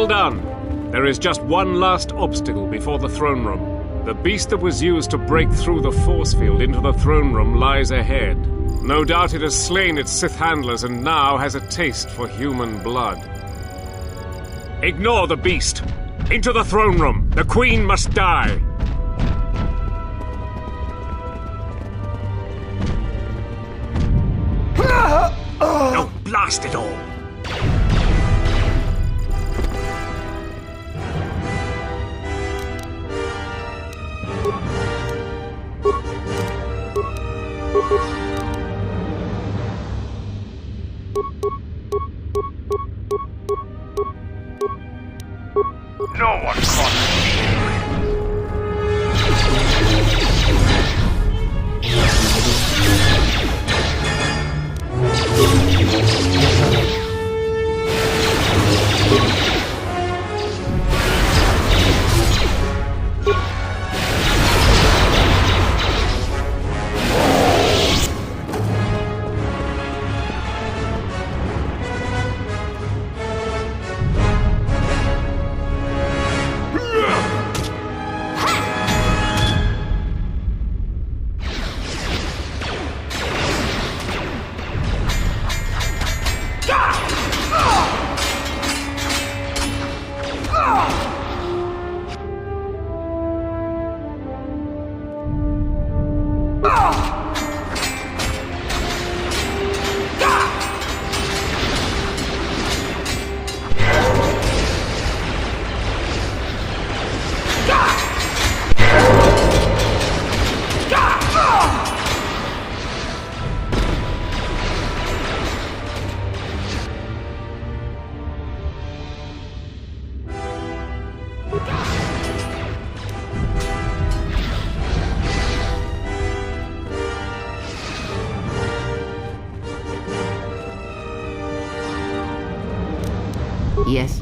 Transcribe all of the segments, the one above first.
Well done. There is just one last obstacle before the throne room. The beast that was used to break through the force field into the throne room lies ahead. No doubt it has slain its Sith handlers and now has a taste for human blood. Ignore the beast. Into the throne room. The Queen must die. No, blast it all. No one crosses me. Yes.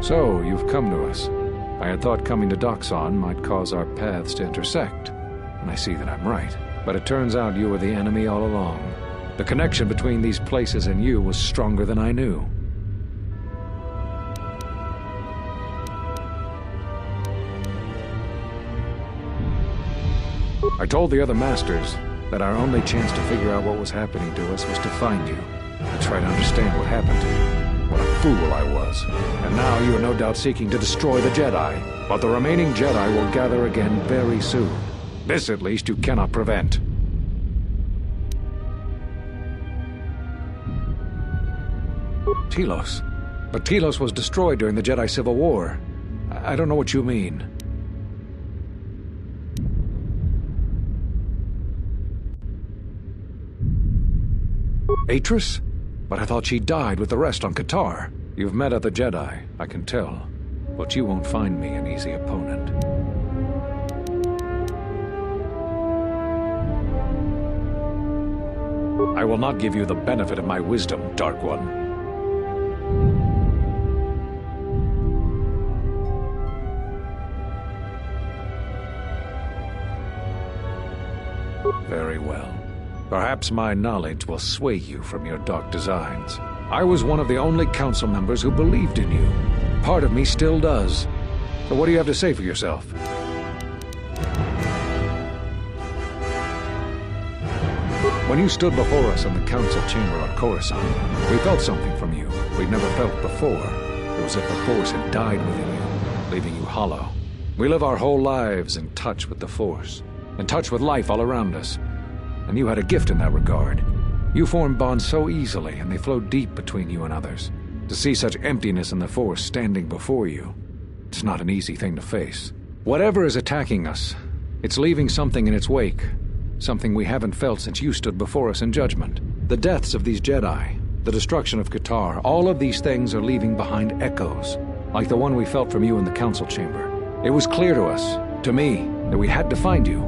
So, you've come to us. I had thought coming to Doxon might cause our paths to intersect, and I see that I'm right. But it turns out you were the enemy all along. The connection between these places and you was stronger than I knew. I told the other masters that our only chance to figure out what was happening to us was to find you, and try to understand what happened to you. What a fool I was. And now you are no doubt seeking to destroy the Jedi. But the remaining Jedi will gather again very soon. This, at least, you cannot prevent. Telos. But Telos was destroyed during the Jedi Civil War. I don't know what you mean. Atris? But I thought she died with the rest on KOTOR. You've met other Jedi, I can tell. But you won't find me an easy opponent. I will not give you the benefit of my wisdom, Dark One. Very well. Perhaps my knowledge will sway you from your dark designs. I was one of the only council members who believed in you. Part of me still does. So what do you have to say for yourself? When you stood before us in the council chamber on Coruscant, we felt something from you we'd never felt before. It was as if the Force had died within you, leaving you hollow. We live our whole lives in touch with the Force, in touch with life all around us. And you had a gift in that regard. You formed bonds so easily, and they flowed deep between you and others. To see such emptiness in the Force standing before you, it's not an easy thing to face. Whatever is attacking us, it's leaving something in its wake. Something we haven't felt since you stood before us in judgment. The deaths of these Jedi, the destruction of KOTOR, all of these things are leaving behind echoes, like the one we felt from you in the council chamber. It was clear to us, to me, that we had to find you,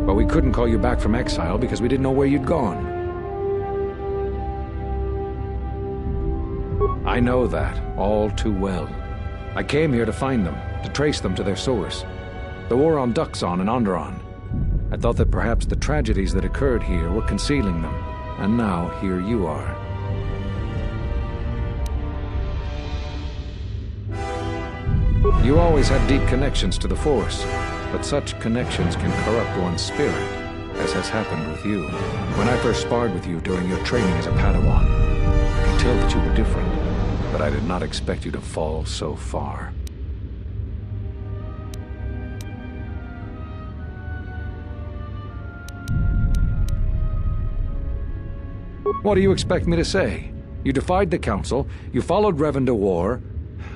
but we couldn't call you back from exile because we didn't know where you'd gone. I know that all too well. I came here to find them, to trace them to their source. The war on Duxon and Onderon. I thought that perhaps the tragedies that occurred here were concealing them, and now here you are. You always had deep connections to the Force, but such connections can corrupt one's spirit, as has happened with you. When I first sparred with you during your training as a Padawan, I could tell that you were different, but I did not expect you to fall so far. What do you expect me to say? You defied the Council, you followed Revan to war.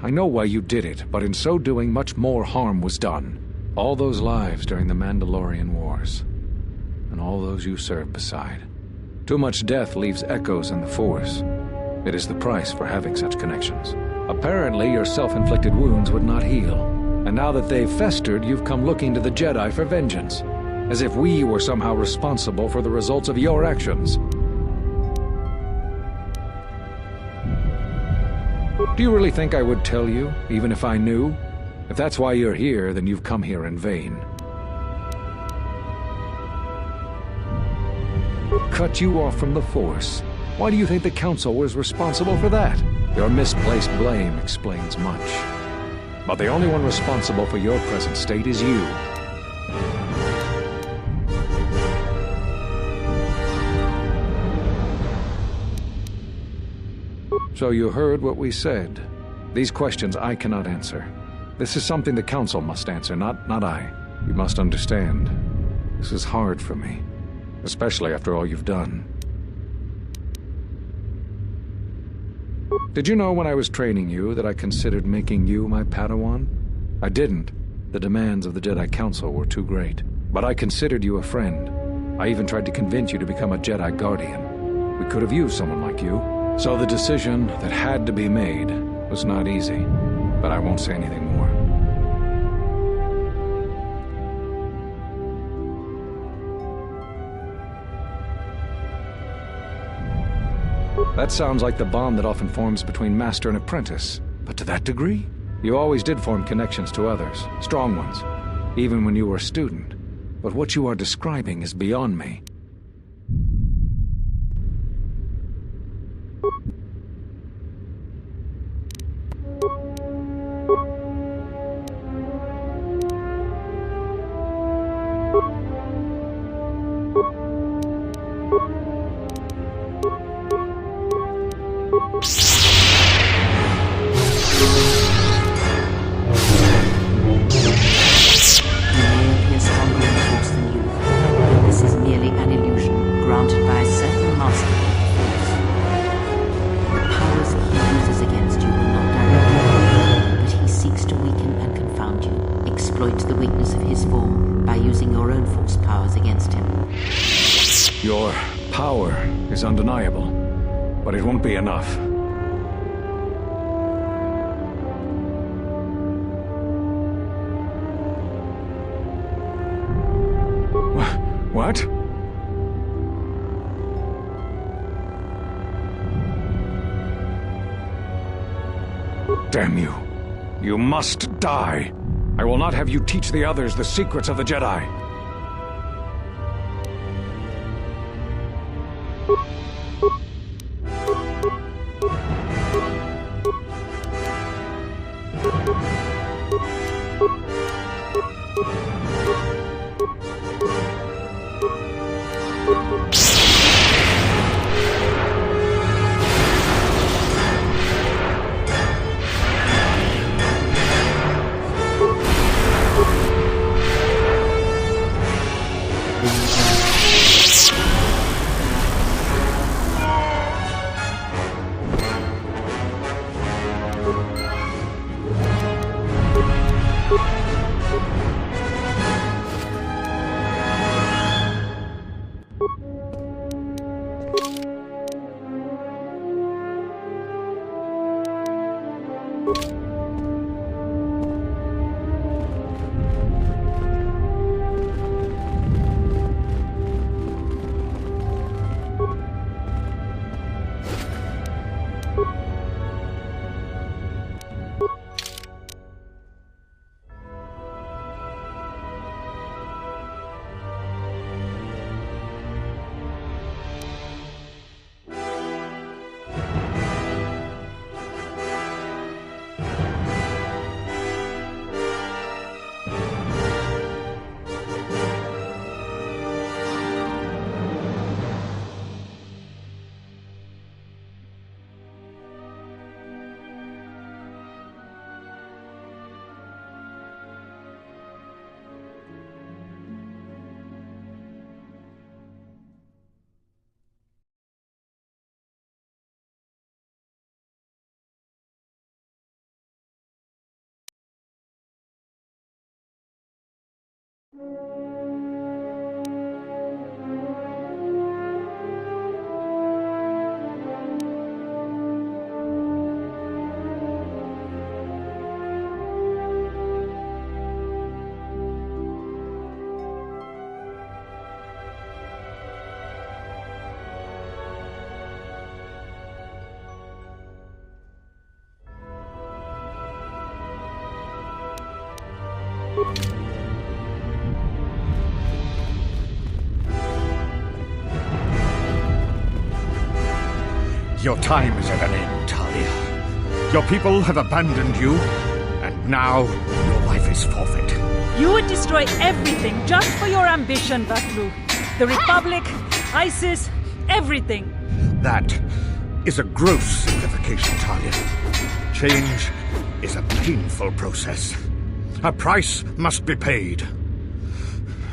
I know why you did it, but in so doing much more harm was done. All those lives during the Mandalorian Wars, and all those you served beside. Too much death leaves echoes in the Force. It is the price for having such connections. Apparently, your self-inflicted wounds would not heal. And now that they've festered, you've come looking to the Jedi for vengeance. As if we were somehow responsible for the results of your actions. Do you really think I would tell you, even if I knew? If that's why you're here, then you've come here in vain. Cut you off from the Force. Why do you think the Council was responsible for that? Your misplaced blame explains much. But the only one responsible for your present state is you. So you heard what we said. These questions I cannot answer. This is something the Council must answer, not I. You must understand. This is hard for me. Especially after all you've done. Did you know when I was training you that I considered making you my Padawan? I didn't. The demands of the Jedi Council were too great. But I considered you a friend. I even tried to convince you to become a Jedi Guardian. We could have used someone like you. So the decision that had to be made was not easy, but I won't say anything more. That sounds like the bond that often forms between master and apprentice, but to that degree? You always did form connections to others, strong ones, even when you were a student. But what you are describing is beyond me. but it won't be enough. What? Damn you. You must die. I will not have you teach the others the secrets of the Jedi. Your time is at an end, Talia. Your people have abandoned you, and now your life is forfeit. You would destroy everything just for your ambition, Vaklu. The Republic, ISIS, everything. That is a gross simplification, Talia. Change is a painful process. A price must be paid.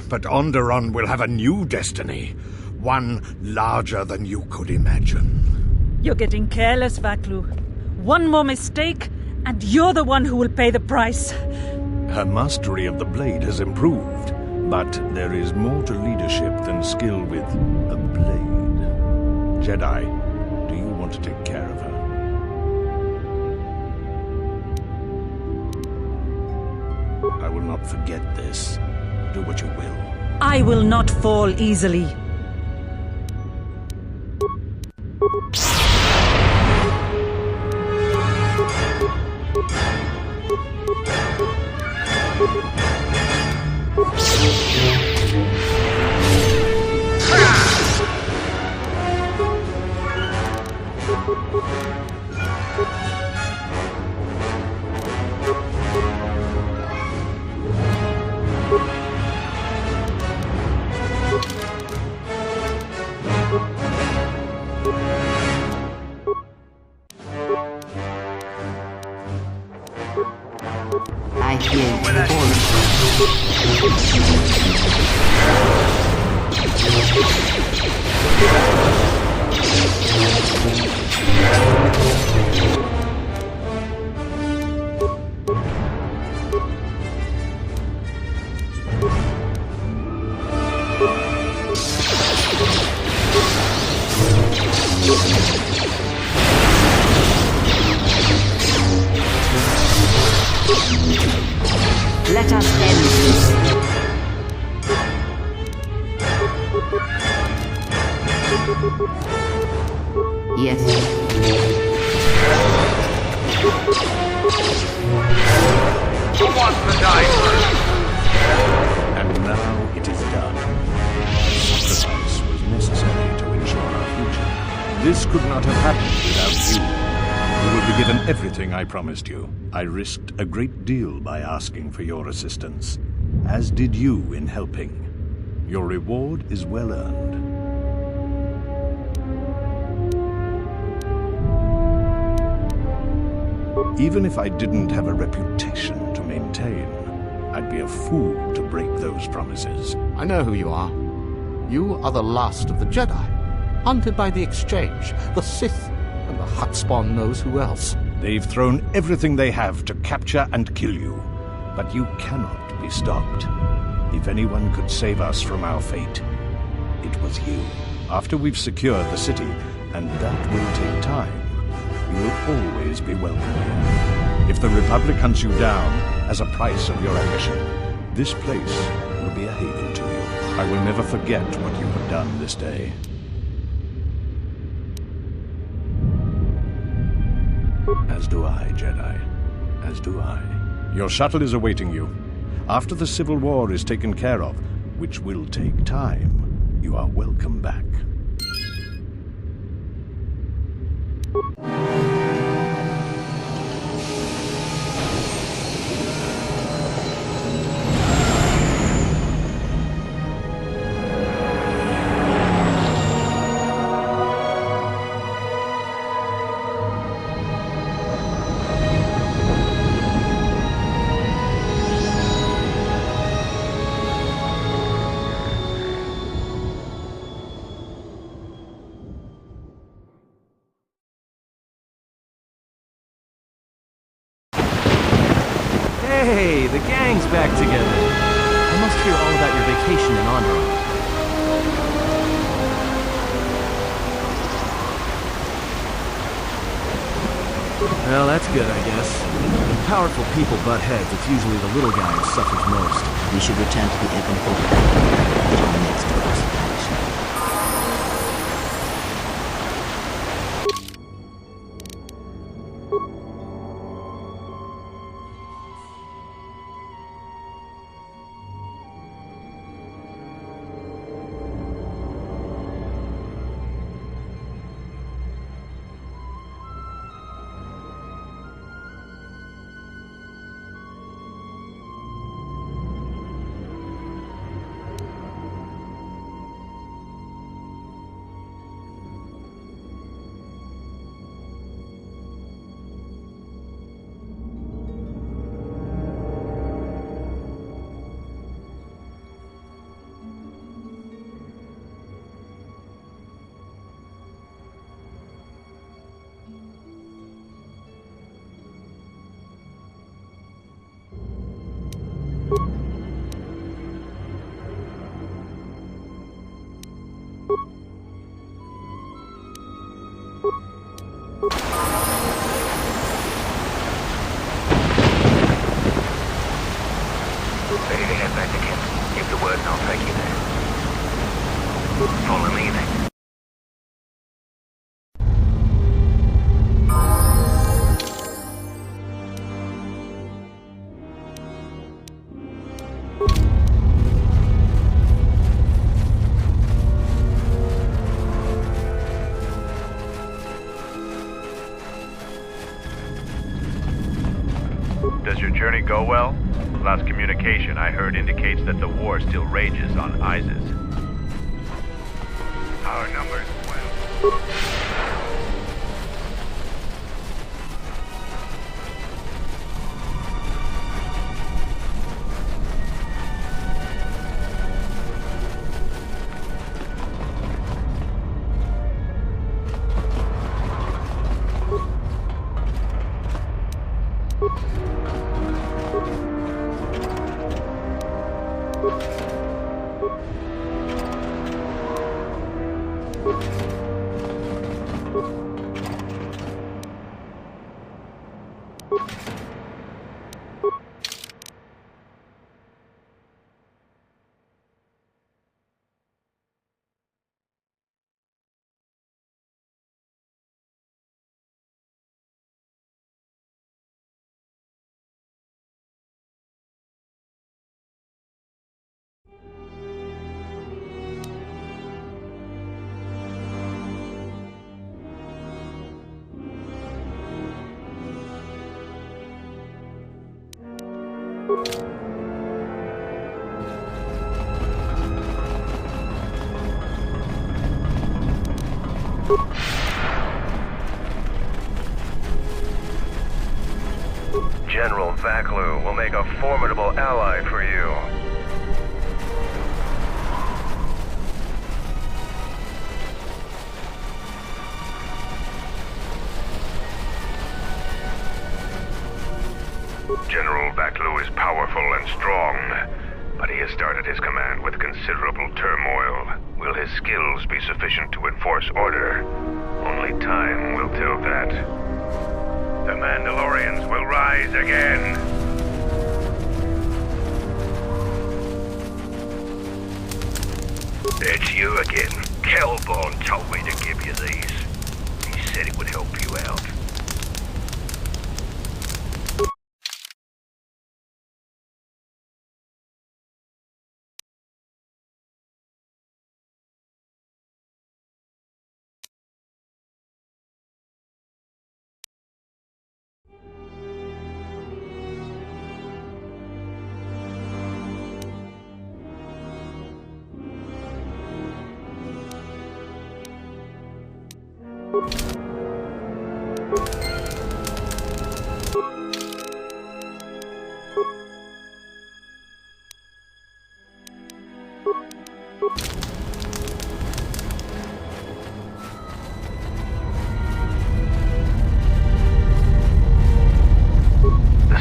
But Onderon will have a new destiny, one larger than you could imagine. You're getting careless, Vaklu. One more mistake, and you're the one who will pay the price. Her mastery of the blade has improved, but there is more to leadership than skill with a blade. Jedi, do you want to take care of her? I will not forget this. Do what you will. I will not fall easily. I hear Yes. Who wants to die first? And now it is done. Sacrifice was necessary to ensure our future. This could not have happened without you. You will be given everything I promised you. I risked a great deal by asking for your assistance, as did you in helping. Your reward is well earned. Even if I didn't have a reputation to maintain, I'd be a fool to break those promises. I know who you are. You are the last of the Jedi, hunted by the Exchange, the Sith, and the Hutt spawn knows who else. They've thrown everything they have to capture and kill you, but you cannot be stopped. If anyone could save us from our fate, it was you. After we've secured the city, and that will take time, you will always be welcome here. If the Republic hunts you down as a price of your ambition, this place will be a haven to you. I will never forget what you have done this day. As do I, Jedi. As do I. Your shuttle is awaiting you. After the Civil War is taken care of, which will take time, you are welcome back. Hey, the gang's back together. I must hear all about your vacation in Onderon. Well, that's good, I guess. When powerful people butt heads, it's usually the little guy who suffers most. We should return to the open portal until the next course of action. Ready to head back to camp. Give the word and I'll take you there. Follow me then. Does your journey go well? Last communication I heard indicates that the war still rages on Isis. Our numbers, well... General Vaklu will make a formidable ally for you. General Vaklu is powerful and strong, but he has started his command with considerable turmoil. Will his skills be sufficient to enforce order? Only time will tell that. The Mandalorians will rise again. It's you again. Kelborn told me to give you these. He said it would help you out.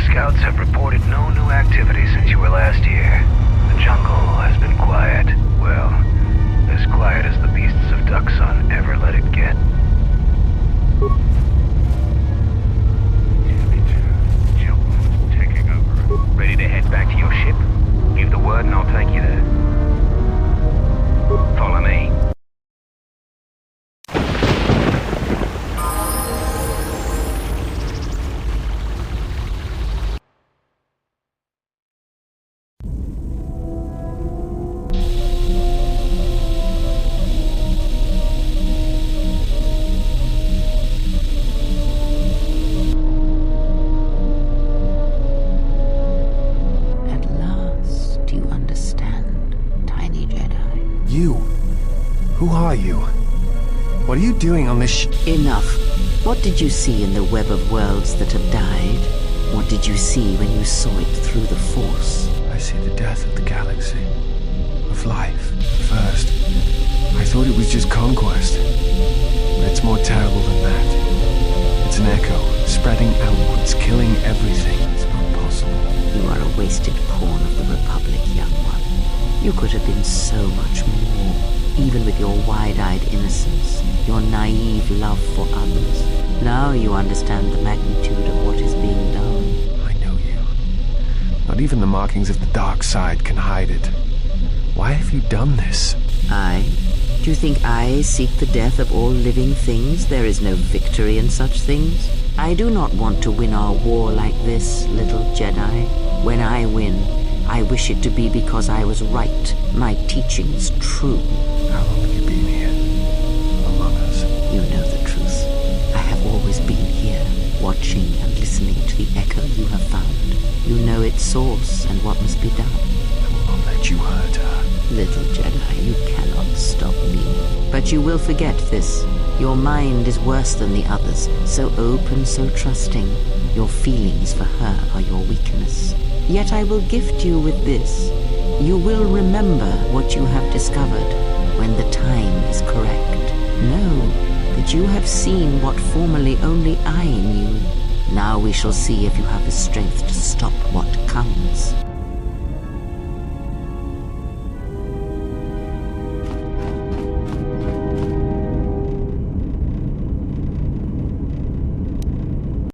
Scouts have reported no new activity since you were last here. The jungle has been quiet. Well, as quiet as the beasts of Duxon ever let it get. Taking over. Ready to head back to your ship? Give the word and I'll take you there. Follow me. Who are you? What are you doing on this Enough. What did you see in the web of worlds that have died? What did you see when you saw it through the Force? I see the death of the galaxy. Of life. First, I thought it was just conquest. But it's more terrible than that. It's an echo, spreading outwards, killing everything. It's not possible. You are a wasted pawn of the Republic, young one. You could have been so much more. Even with your wide-eyed innocence, your naive love for others. Now you understand the magnitude of what is being done. I know you. Not even the markings of the dark side can hide it. Why have you done this? I? Do you think I seek the death of all living things? There is no victory in such things. I do not want to win our war like this, little Jedi. When I win, I wish it to be because I was right, my teachings true. How long have you been here? Among us? You know the truth. I have always been here, watching and listening to the echo you have found. You know its source and what must be done. I will not let you hurt her. Little Jedi, you cannot stop me. But you will forget this. Your mind is worse than the others, so open, so trusting. Your feelings for her are your weakness. Yet I will gift you with this. You will remember what you have discovered when the time is correct. Know that you have seen what formerly only I knew. Now we shall see if you have the strength to stop what comes.